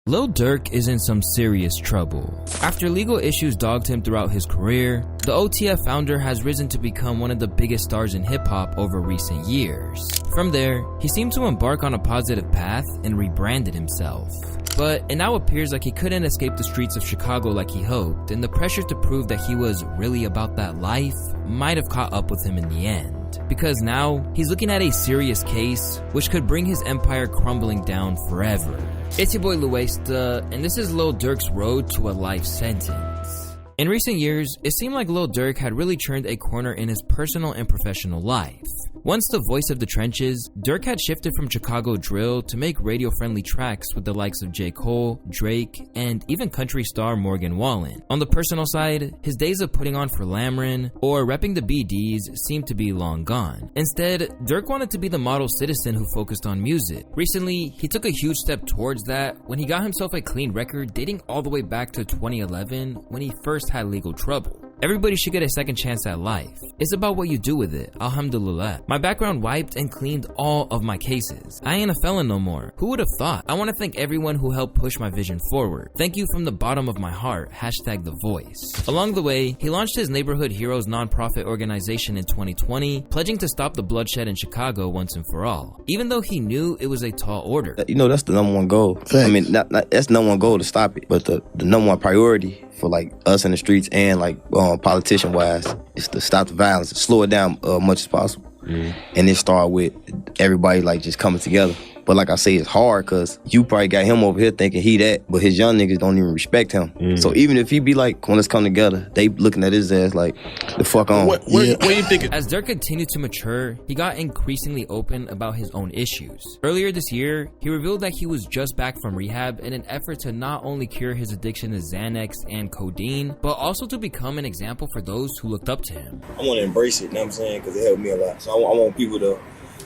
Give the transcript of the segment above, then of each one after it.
Lil Durk is in some serious trouble. After legal issues dogged him throughout his career, the OTF founder has risen to become one of the biggest stars in hip-hop over recent years. From there, he seemed to embark on a positive path and rebranded himself. But it now appears like he couldn't escape the streets of Chicago like he hoped, and the pressure to prove that he was really about that life might have caught up with him in the end. Because now, he's looking at a serious case which could bring his empire crumbling down forever. It's your boy Louaista, and this is Lil Durk's road to a life sentence. In recent years, it seemed like Lil Durk had really turned a corner in his personal and professional life. Once the voice of the trenches, Durk had shifted from Chicago drill to make radio-friendly tracks with the likes of J. Cole, Drake, and even country star Morgan Wallen. On the personal side, his days of putting on for Lamron or repping the BDs seemed to be long gone. Instead, Durk wanted to be the model citizen who focused on music. Recently, he took a huge step towards that when he got himself a clean record dating all the way back to 2011 when he first had legal trouble. Everybody should get a second chance at life. It's about what you do with it, alhamdulillah. My background wiped and cleaned all of my cases. I ain't a felon no more. Who would have thought? I want to thank everyone who helped push my vision forward. Thank you from the bottom of my heart, #The Voice. Along the way, he launched his Neighborhood Heroes nonprofit organization in 2020, pledging to stop the bloodshed in Chicago once and for all, even though he knew it was a tall order. You know, that's the number one goal. Thanks. I mean, that's the number one goal to stop it, but the number one priority for like us in the streets and like politician wise is to stop the violence, slow it down much as possible. And it start with everybody like just coming together. But like I say, it's hard because you probably got him over here thinking he that, but his young niggas don't even respect him. So even if he be like, come on, let's come together, they looking at his ass like, the fuck on. What do you think? As Durk continued to mature, he got increasingly open about his own issues. Earlier this year, he revealed that he was just back from rehab in an effort to not only cure his addiction to Xanax and codeine, but also to become an example for those who looked up to him. I want to embrace it, you know what I'm saying, because it helped me a lot. So I want people to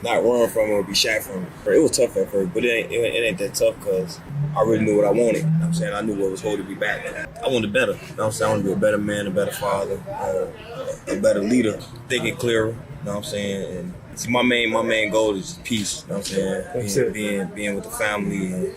not run from it or be shy from it. It was tough at first, but it ain't that tough because I really knew what I wanted. You know what I'm saying? I knew what was holding me back. I wanted better. You know what I'm saying? I want to be a better man, a better father, a better leader, thinking clearer. You know what I'm saying? And see, my main goal is just peace. You know what I'm saying? Being with the family and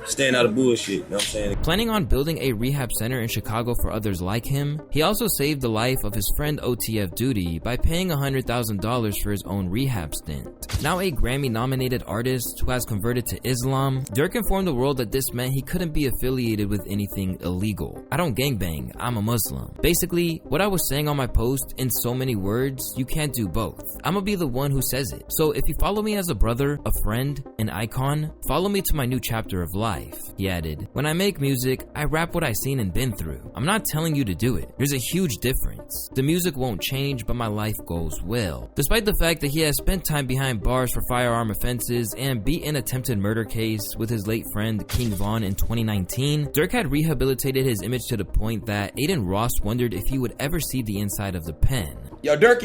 staying out of bullshit, you know what I'm saying? Planning on building a rehab center in Chicago for others like him, he also saved the life of his friend OTF Duty by paying $100,000 for his own rehab stint. Now a Grammy-nominated artist who has converted to Islam, Durk informed the world that this meant he couldn't be affiliated with anything illegal. I don't gangbang, I'm a Muslim. Basically, what I was saying on my post, in so many words, you can't do both. I'ma be the one who says it. So if you follow me as a brother, a friend, an icon, follow me to my new chapter of life. He added, when I make music, I rap what I've seen and been through. I'm not telling you to do it. There's a huge difference. The music won't change, but my life goals will. Despite the fact that he has spent time behind bars for firearm offenses and beat an attempted murder case with his late friend King Von in 2019, Durk had rehabilitated his image to the point that Aiden Ross wondered if he would ever see the inside of the pen. Yo, Durk,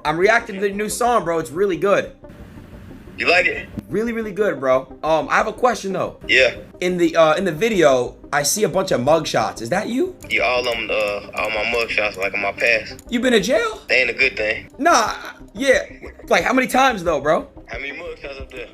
I'm reacting to the new song, bro. It's really good. You like it? Really, really good, bro. I have a question though. Yeah. In the video, I see a bunch of mug shots. Is that you? Yeah, all my mug shots like in my past. You been in jail? They ain't a good thing. Nah, yeah. Like how many times though, bro? How many mug shots up there?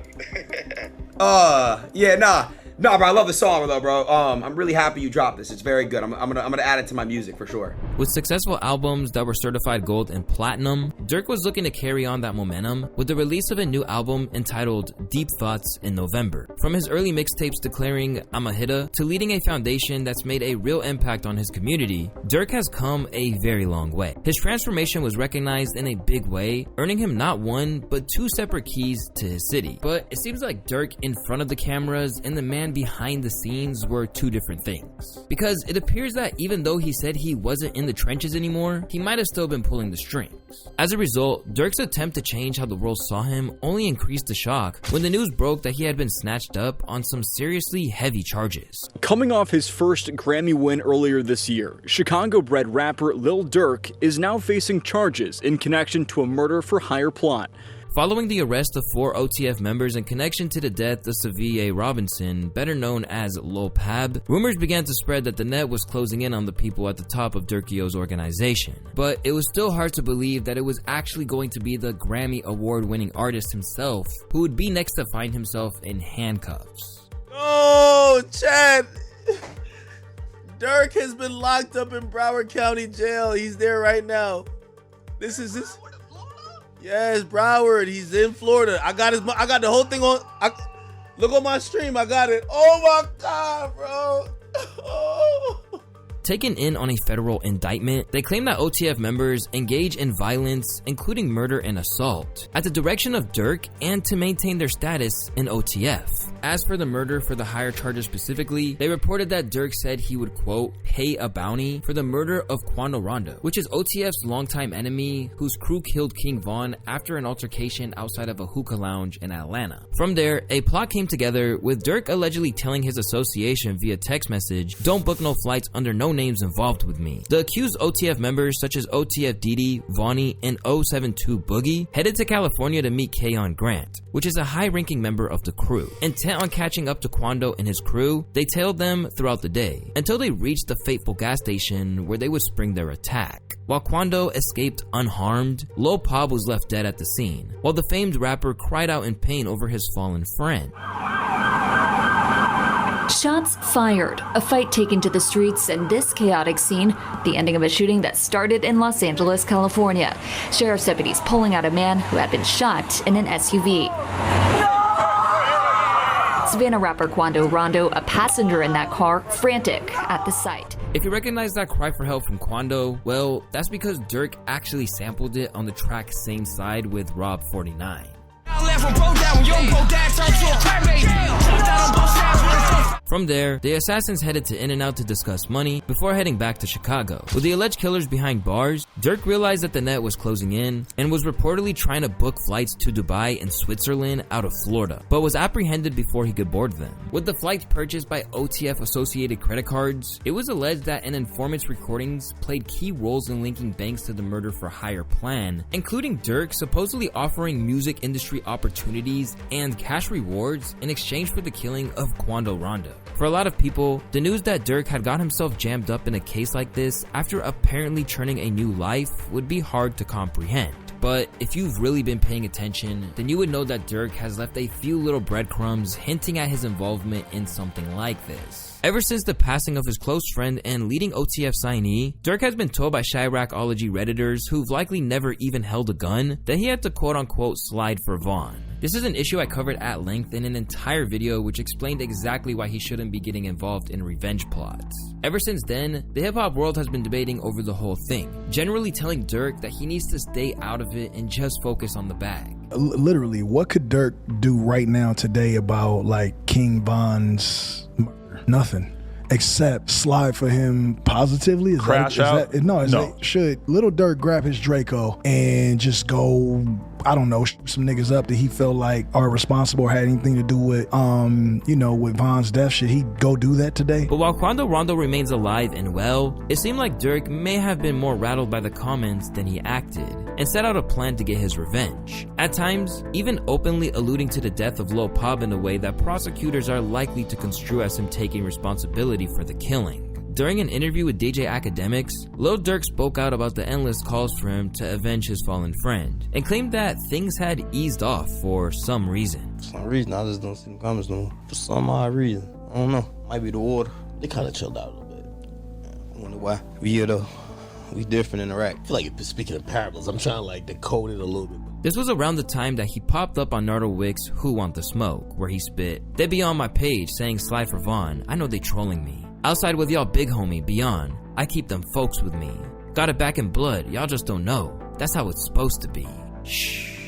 Yeah, nah, bro. I love the song though, bro. I'm really happy you dropped this. It's very good. I'm gonna add it to my music for sure. With successful albums that were certified gold and platinum, Durk was looking to carry on that momentum with the release of a new album entitled Deep Thoughts in November. From his early mixtapes declaring I'm a hitter to leading a foundation that's made a real impact on his community, Durk has come a very long way. His transformation was recognized in a big way, earning him not one, but two separate keys to his city. But it seems like Durk in front of the cameras and the man behind the scenes were two different things. Because it appears that even though he said he wasn't in the trenches anymore, he might have still been pulling the strings. As a result, Durk's attempt to change how the world saw him only increased the shock when the news broke that he had been snatched up on some seriously heavy charges. Coming off his first Grammy win earlier this year, Chicago-bred rapper Lil Durk is now facing charges in connection to a murder-for-hire plot. Following the arrest of 4 OTF members in connection to the death of Savie Robinson, better known as Lil Pab, rumors began to spread that the net was closing in on the people at the top of Durkio's organization. But it was still hard to believe that it was actually going to be the Grammy award-winning artist himself who would be next to find himself in handcuffs. Bro, Chad. Durk has been locked up in Broward County Jail. He's there right now. This is this. Yes, Broward. He's in Florida. I got the whole thing on. Look on my stream. I got it. Oh my God, bro. Oh. Taken in on a federal indictment, they claim that OTF members engage in violence, including murder and assault, at the direction of Durk and to maintain their status in OTF. As for the murder for the higher charges specifically, they reported that Durk said he would, quote, pay a bounty for the murder of Quando Rondo, which is OTF's longtime enemy whose crew killed King Von after an altercation outside of a hookah lounge in Atlanta. From there, a plot came together with Durk allegedly telling his association via text message, don't book no flights under no names involved with me. The accused OTF members such as OTF Didi, Vonnie, and 072 Boogie headed to California to meet Keon Grant, which is a high-ranking member of the crew. Intent on catching up to Quando and his crew, they tailed them throughout the day until they reached the fateful gas station where they would spring their attack. While Quando escaped unharmed, Lil Pop was left dead at the scene, while the famed rapper cried out in pain over his fallen friend. Shots fired, a fight taken to the streets, and this chaotic scene, the ending of a shooting that started in Los Angeles, California. Sheriff's deputies pulling out a man who had been shot in an SUV. Savannah rapper Quando Rondo, a passenger in that car, frantic at the sight. If you recognize that cry for help from Quando, well, that's because Durk actually sampled it on the track Same Side with Rob 49. From there, the assassins headed to In-N-Out to discuss money before heading back to Chicago. With the alleged killers behind bars, Durk realized that the net was closing in and was reportedly trying to book flights to Dubai and Switzerland out of Florida, but was apprehended before he could board them. With the flights purchased by OTF associated credit cards, it was alleged that an informant's recordings played key roles in linking banks to the murder for hire plan, including Durk supposedly offering music industry opportunities and cash rewards in exchange for the killing of Quando Rondo. For a lot of people, the news that Durk had got himself jammed up in a case like this after apparently turning a new life would be hard to comprehend. But if you've really been paying attention, then you would know that Durk has left a few little breadcrumbs hinting at his involvement in something like this. Ever since the passing of his close friend and leading OTF signee, Durk has been told by Chiracology Redditors who've likely never even held a gun that he had to quote-unquote slide for Von. This is an issue I covered at length in an entire video which explained exactly why he shouldn't be getting involved in revenge plots. Ever since then, the hip-hop world has been debating over the whole thing, generally telling Durk that he needs to stay out of it and just focus on the bag. Literally, what could Durk do right now today about like King Von's murder? Nothing. Except slide for him positively. Crash out? Should Lil Durk grab his Draco and just go, I don't know, shoot some niggas up that he felt like are responsible or had anything to do with, with Von's death? Should he go do that today? But while Quando Rondo remains alive and well, it seemed like Durk may have been more rattled by the comments than he acted, and set out a plan to get his revenge. At times, even openly alluding to the death of Lil Pop in a way that prosecutors are likely to construe as him taking responsibility for the killing. During an interview with DJ Academics, Lil Durk spoke out about the endless calls for him to avenge his fallen friend, and claimed that things had eased off for some reason. For some reason, I just don't see them comments no more. For some odd reason. I don't know. Might be the water. They kind of chilled out a little bit. I wonder why. We here though. We different in Iraq. I feel like you're speaking in parables. I'm trying to like decode it a little bit. This was around the time that he popped up on Nardo Wick's Who Want the Smoke, where he spit, "They be on my page saying slide for Von, I know they trolling me. Outside with y'all big homie, Beyond, I keep them folks with me. Got it back in blood, y'all just don't know. That's how it's supposed to be. Shh."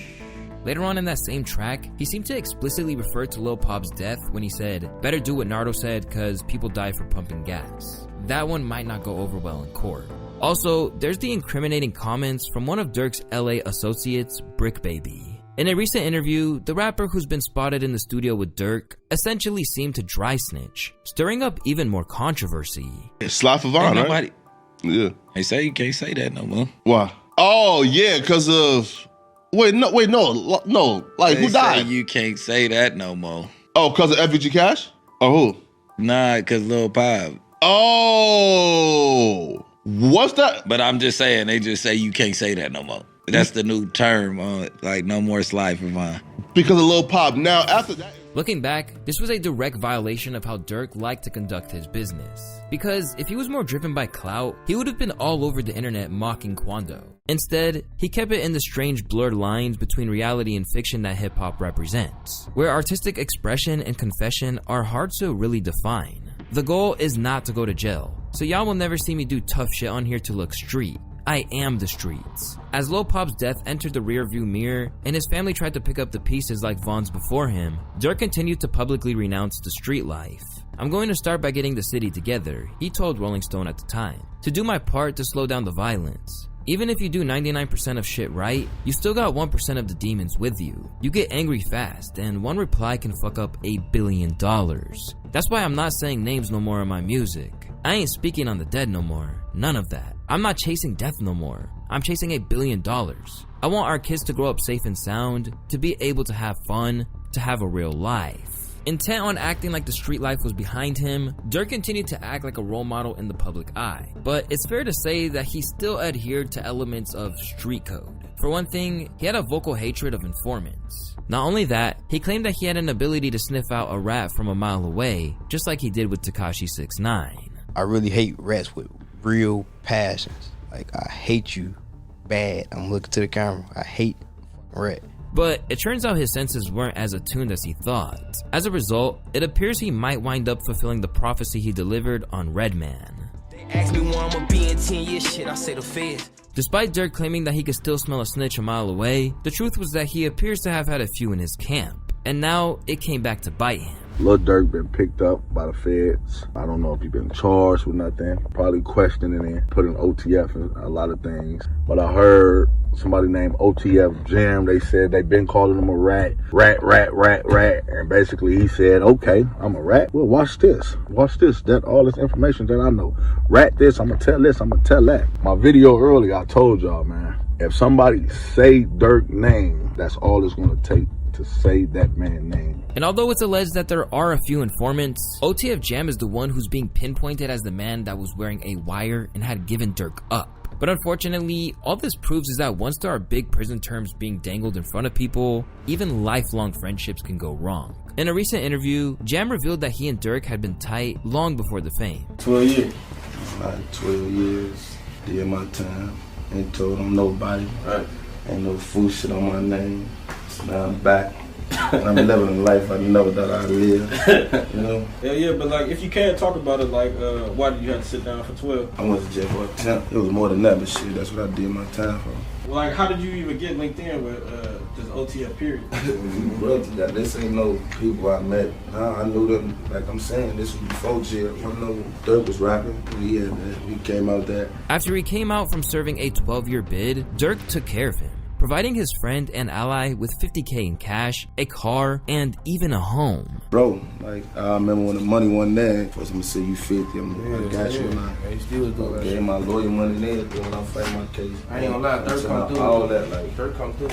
Later on in that same track, he seemed to explicitly refer to Lil Pop's death when he said, "Better do what Nardo said, cause people die for pumping gas." That one might not go over well in court. Also, there's the incriminating comments from one of Durk's LA associates, Brick Baby. In a recent interview, the rapper who's been spotted in the studio with Durk essentially seemed to dry snitch, stirring up even more controversy. Slide for Von, right? Yeah. They say you can't say that no more. Why? Oh, yeah, because of... Wait, no. Like, They who died? say you can't say that no more. Oh, because of FVG Cash? Or who? Nah, because Lil Pop. Oh... What's that? But I'm just saying, they just say you can't say that no more. That's the new term, like no more slide for Von. Because of Lil Pop. Now, after that... Looking back, this was a direct violation of how Durk liked to conduct his business. Because if he was more driven by clout, he would have been all over the internet mocking Quando. Instead, he kept it in the strange blurred lines between reality and fiction that hip-hop represents, where artistic expression and confession are hard to really define. The goal is not to go to jail, so y'all will never see me do tough shit on here to look street. I am the streets. As Lil Pop's death entered the rearview mirror and his family tried to pick up the pieces like Von's before him, Durk continued to publicly renounce the street life. I'm going to start by getting the city together, he told Rolling Stone at the time, to do my part to slow down the violence. Even if you do 99% of shit right, you still got 1% of the demons with you. You get angry fast, and one reply can fuck up $8 billion. That's why I'm not saying names no more in my music. I ain't speaking on the dead no more. None of that. I'm not chasing death no more. I'm chasing $8 billion. I want our kids to grow up safe and sound, to be able to have fun, to have a real life. Intent on acting like the street life was behind him, Durk continued to act like a role model in the public eye. But it's fair to say that he still adhered to elements of street code. For one thing, he had a vocal hatred of informants. Not only that, he claimed that he had an ability to sniff out a rat from a mile away, just like he did with Tekashi 6ix9ine. I really hate rats with real passions. Like, I hate you bad. I'm looking to the camera. I hate rat. But it turns out his senses weren't as attuned as he thought. As a result, it appears he might wind up fulfilling the prophecy he delivered on Redman. They ask me where I'ma be in 10 years, shit, I say the feds. Despite Durk claiming that he could still smell a snitch a mile away, the truth was that he appears to have had a few in his camp, and now it came back to bite him. Lil Durk been picked up by the feds. I don't know if he been charged with nothing. Probably questioning and putting OTF in a lot of things. But I heard somebody named OTF Jam, they said they been calling him a rat. And basically he said, okay, I'm a rat. Well, watch this. Watch this. That all this information that I know. Rat this, I'm gonna tell this, I'm gonna tell that. My video earlier, I told y'all, man, if somebody say Durk name, that's all it's gonna take to say that man's name. And although it's alleged that there are a few informants, OTF Jam is the one who's being pinpointed as the man that was wearing a wire and had given Durk up. But unfortunately, all this proves is that once there are big prison terms being dangled in front of people, even lifelong friendships can go wrong. In a recent interview, Jam revealed that he and Durk had been tight long before the fame. 12 years. Like 12 years, did my time, ain't told him nobody. Right. Ain't no fool shit on my name. Now I'm back. And I'm living a life I never thought I'd live. You know? Yeah, but like, if you can't talk about it, like, why did you have to sit down for 12? I went to jail for a temp. It was more than that, but shit, that's what I did my time for. Well, like, how did you even get linked in with just OTF period? This ain't no people I met. Nah, I knew them. Like I'm saying, this was before jail. I know Durk was rapping. He came out there. After he came out from serving a 12-year bid, Durk took care of him, providing his friend and ally with $50K in cash, a car, and even a home. Bro, like, I remember when the money wasn't there, first I'm gonna say you 50, I got you, and I gave my lawyer money there when I fight my case. I ain't gonna lie, Durk come through. All that, like, Durk come through.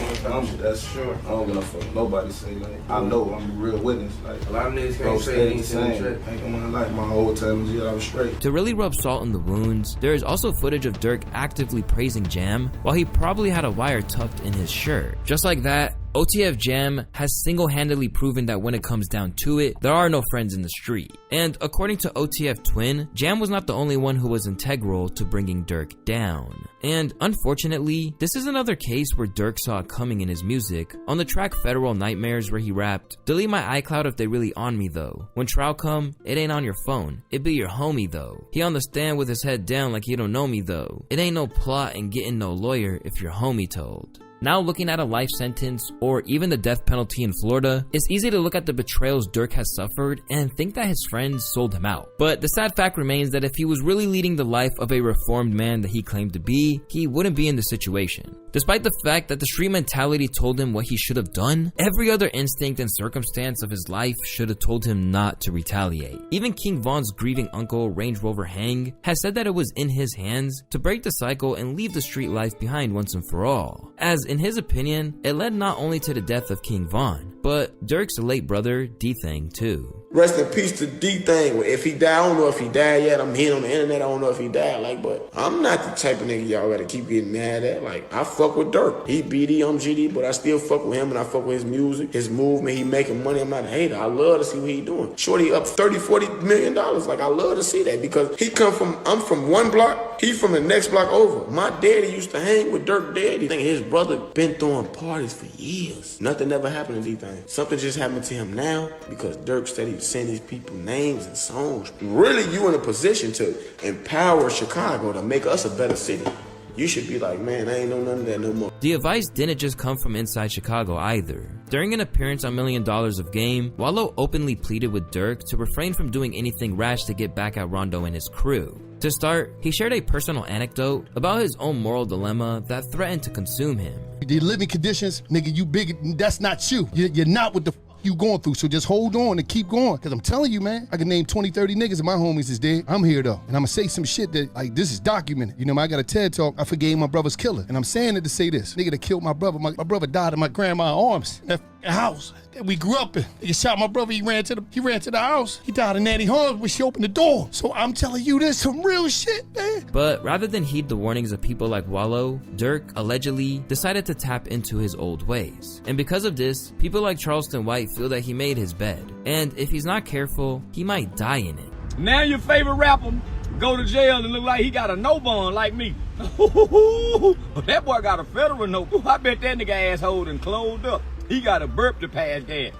That's sure. I don't give no fuck nobody say, like, I know, I'm a real witness. Like, a lot of niggas can't say anything. Ain't gonna lie, my whole time in jail, I was straight. To really rub salt in the wounds, there is also footage of Durk actively praising Jam while he probably had a wire tucked in his shirt. Just like that, OTF Jam has single-handedly proven that when it comes down to it, there are no friends in the street. And according to OTF Twin, Jam was not the only one who was integral to bringing Durk down. And unfortunately, this is another case where Durk saw it coming in his music. On the track Federal Nightmares where he rapped, "Delete my iCloud if they really on me though. When trial come, it ain't on your phone. It be your homie though. He on the stand with his head down like he don't know me though. It ain't no plot and getting no lawyer if your homie told." Now looking at a life sentence or even the death penalty in Florida, it's easy to look at the betrayals Durk has suffered and think that his friends sold him out. But the sad fact remains that if he was really leading the life of a reformed man that he claimed to be, he wouldn't be in this situation. Despite the fact that the street mentality told him what he should have done, every other instinct and circumstance of his life should have told him not to retaliate. Even King Von's grieving uncle, Range Rover Hang, has said that it was in his hands to break the cycle and leave the street life behind once and for all. As in his opinion, it led not only to the death of King Von, but Durk's late brother, D-Thang too. Rest in peace to D-Thing. If he died, I don't know if he died yet. I'm hearing on the internet, I don't know if he died. Like, but I'm not the type of nigga y'all gotta keep getting mad at. Like, I fuck with Durk. He BD, I'm GD, but I still fuck with him and I fuck with his music, his movement. He making money. I'm not a hater. I love to see what he doing. Shorty up $30-40 million. Like, I love to see that because I'm from one block, he from the next block over. My daddy used to hang with Durk daddy. His brother been throwing parties for years. Nothing ever happened to D-Thing. Something just happened to him now because Durk said he send these people names and songs. Really, you in a position to empower Chicago to make us a better city. You should be like, man, I ain't know none of that no more. The advice didn't just come from inside Chicago either. During an appearance on $1 Million of Game, Wallow openly pleaded with Durk to refrain from doing anything rash to get back at Rondo and his crew. To start, he shared a personal anecdote about his own moral dilemma that threatened to consume him. The living conditions, nigga, you big, that's not you. You're not what the you going through, so just hold on and keep going. Cause I'm telling you, man, I can name 20, 30 niggas and my homies is dead. I'm here though, and I'm gonna say some shit that, like, this is documented. You know, I got a TED talk, I forgave my brother's killer. And I'm saying it to say this. Nigga that killed my brother, my brother died in my grandma's arms. That house that we grew up in. He shot my brother, he ran to the house. He died in Nanny Harms when she opened the door. So I'm telling you, this some real shit, man. But rather than heed the warnings of people like Wallow, Durk allegedly decided to tap into his old ways. And because of this, people like Charleston White feel that he made his bed. And if he's not careful, he might die in it. Now your favorite rapper go to jail and look like he got a no bond like me. That boy got a federal note. I bet that nigga asshole done closed up. He got a burp to pass gas.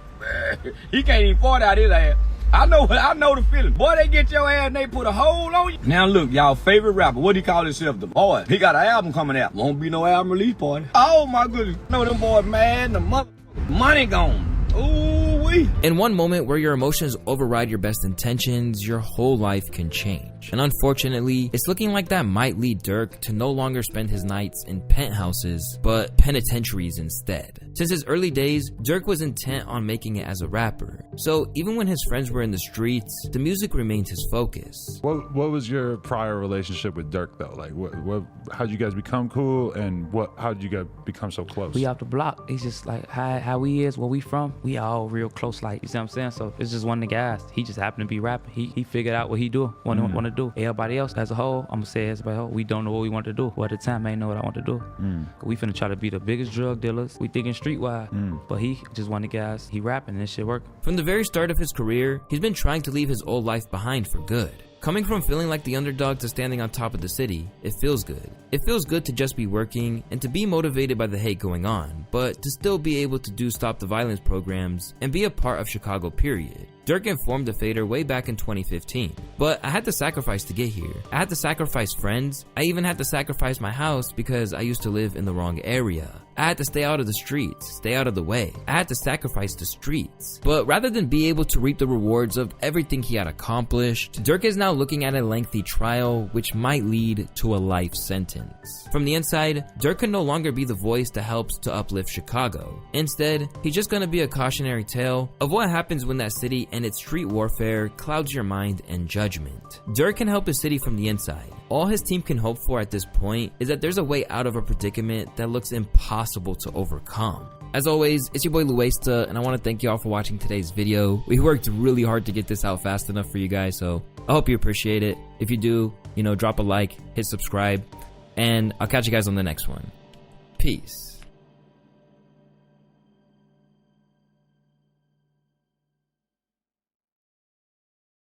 He can't even fart out his ass. I know the feeling. Boy, they get your ass and they put a hole on you. Now look, y'all favorite rapper, what he call himself? The Boy. He got an album coming out. Won't be no album release party. Oh my goodness. Know them boys mad, the money gone. Ooh-wee. In one moment where your emotions override your best intentions, your whole life can change. And unfortunately, it's looking like that might lead Durk to no longer spend his nights in penthouses, but penitentiaries instead. Since his early days, Durk was intent on making it as a rapper. So even when his friends were in the streets, the music remained his focus. What was your prior relationship with Durk though? Like how'd you guys become cool, and how'd you guys become so close? We off the block. He's just like how we is, where we from. We all real close, like, you see what I'm saying? So it's just one of the guys. He just happened to be rapping. He figured out what he do, want to do. Everybody else as a whole, I'm gonna say as a whole, we don't know what we want to do. Well, at the time, I ain't know what I want to do. We finna try to be the biggest drug dealers. We thinking streetwise. But he just one of the guys. He rapping and this shit working. From the very start of his career, he's been trying to leave his old life behind for good. Coming from feeling like the underdog to standing on top of the city, it feels good. It feels good to just be working and to be motivated by the hate going on, but to still be able to do Stop the Violence programs and be a part of Chicago, period. Durk informed the Fader way back in 2015. But I had to sacrifice to get here. I had to sacrifice friends. I even had to sacrifice my house because I used to live in the wrong area. I had to stay out of the streets, stay out of the way. I had to sacrifice the streets. But rather than be able to reap the rewards of everything he had accomplished, Durk is now looking at a lengthy trial which might lead to a life sentence. From the inside, Durk can no longer be the voice that helps to uplift Chicago. Instead, he's just gonna be a cautionary tale of what happens when that city and its street warfare clouds your mind and judgment. Durk can help his city from the inside. All his team can hope for at this point is that there's a way out of a predicament that looks impossible to overcome. As always, it's your boy Louaista, and I want to thank y'all for watching today's video. We worked really hard to get this out fast enough for you guys, so I hope you appreciate it. If you do, drop a like, hit subscribe, and I'll catch you guys on the next one. Peace.